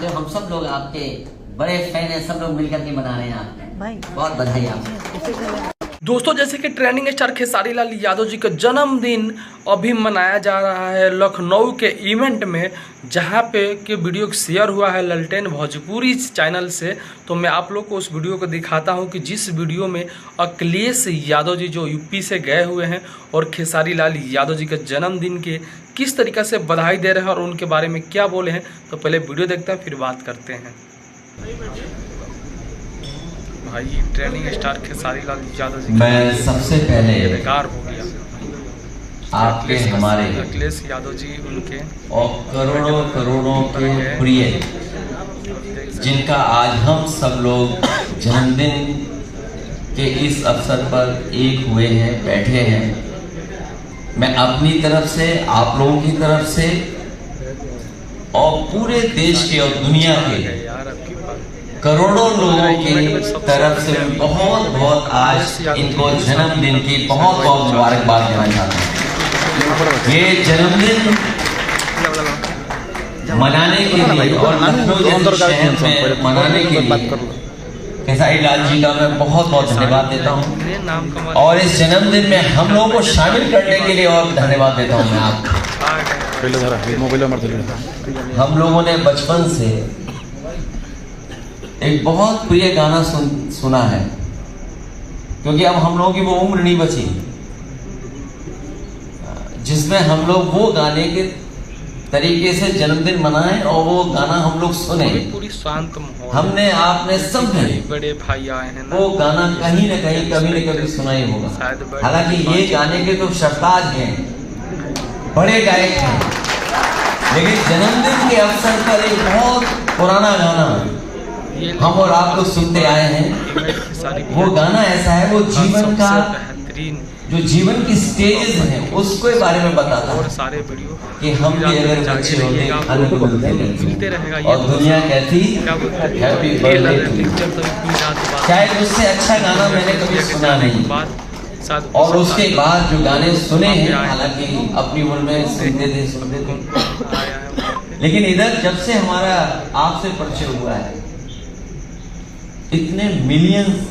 मनाते हो, हम सब लोग आपके बड़े फैन हैं, सब लोग मिलकर के मना रहे हैं आप भाई, बहुत बधाई आपको। दोस्तों, जैसे कि ट्रेंडिंग स्टार खेसारी लाल यादव जी का जन्मदिन अभी मनाया जा रहा है लखनऊ के इवेंट में, जहां पे कि वीडियो शेयर हुआ है ललटेन भोजपुरी चैनल से। तो मैं आप लोग को उस वीडियो को दिखाता हूं कि जिस वीडियो में अखिलेश यादव जी जो यूपी से गए हुए हैं और खेसारी लाल यादव जी के जन्मदिन के किस तरीक़े से बधाई दे रहे हैं और उनके बारे में क्या बोले हैं। तो पहले वीडियो देखते हैं, फिर बात करते हैं। भाई ट्रेंडिंग स्टार खेसारी लाल यादव जी मैं सबसे पहले बेकार हो गया आपके हमारे अखिलेश यादव जी उनके और करोड़ों करोड़ों के प्रिय जिनका आज हम सब लोग जन्मदिन के इस अवसर पर एक हुए हैं, बैठे हैं। मैं अपनी तरफ से, आप लोगों की तरफ से और पूरे देश के और दुनिया के करोड़ों लोगों की तरफ से बहुत बहुत आज इनको जन्मदिन की बहुत बहुत मुबारकबाद देना चाहता हूँ। ये जन्मदिन मनाने के लिए और लखनऊ शहर में मनाने के लिए खेसारी लाल जी का मैं बहुत बहुत धन्यवाद देता हूँ, और इस जन्मदिन में हम लोगों को शामिल करने के लिए और धन्यवाद देता हूँ मैं आपको। हम लोगों ने बचपन से एक बहुत प्रिय गाना सुना है, क्योंकि अब हम लोगों की वो उम्र नहीं बची जिसमें हम लोग वो गाने के तरीके से जन्मदिन मनाएं और वो गाना हम लोग सुने। पूरी शांत माहौल, हमने आपने सब बड़े भाई आए हैं ना, वो गाना कहीं न कहीं कभी न कभी सुना ही होगा। हालांकि ये गाने के तो सरताज हैं, बड़े गायक हैं, लेकिन जन्मदिन के अवसर पर एक बहुत पुराना गाना हम और आप लोग सुनते आए हैं। वो गाना ऐसा है, वो जीवन का जो जीवन की स्टेजेस हैं उसके बारे में बताता है सारे वीडियो कि हम भी अगर बच्चे होते फल मिलते रहेगा और दुनिया कहती हैप्पी बर्थडे। शायद उससे अच्छा गाना मैंने कभी सुना नहीं, और उसके बाद जो गाने सुने हैं, हालांकि अपनी उम्र में सुनते थे, लेकिन इधर जब से हमारा आपसे परिचय हुआ है, इतने मिलियंस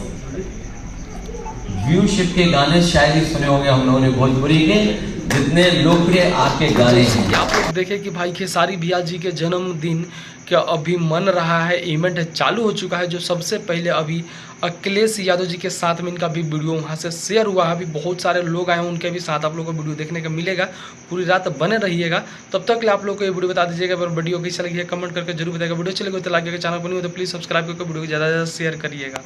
व्यूशिप के गाने शायद ही सुने होंगे हम लोगों ने भोजपुरी के, जितने लोकप्रिय आपके गाने हैं। आप लोग देखें कि भाई खेसारी भैया जी के जन्मदिन क्या अभी मन रहा है, इवेंट चालू हो चुका है। जो सबसे पहले अभी अखिलेश यादव जी के साथ में इनका भी वीडियो वहाँ से शेयर हुआ है। अभी बहुत सारे लोग आए हैं, उनके भी साथ आप लोगों को वीडियो देखने का मिलेगा। पूरी रात बने रहिएगा। तब तक आप लोग को ये वीडियो बता दीजिएगा, अगर वीडियो कैसा लगी है कमेंट करके जरूर बताएगा। वीडियो चलेगा तो लाइक करके, चैनल पर नहीं हो तो प्लीज़ सब्सक्राइब करके वीडियो को ज़्यादा से ज़्यादा शेयर करिएगा।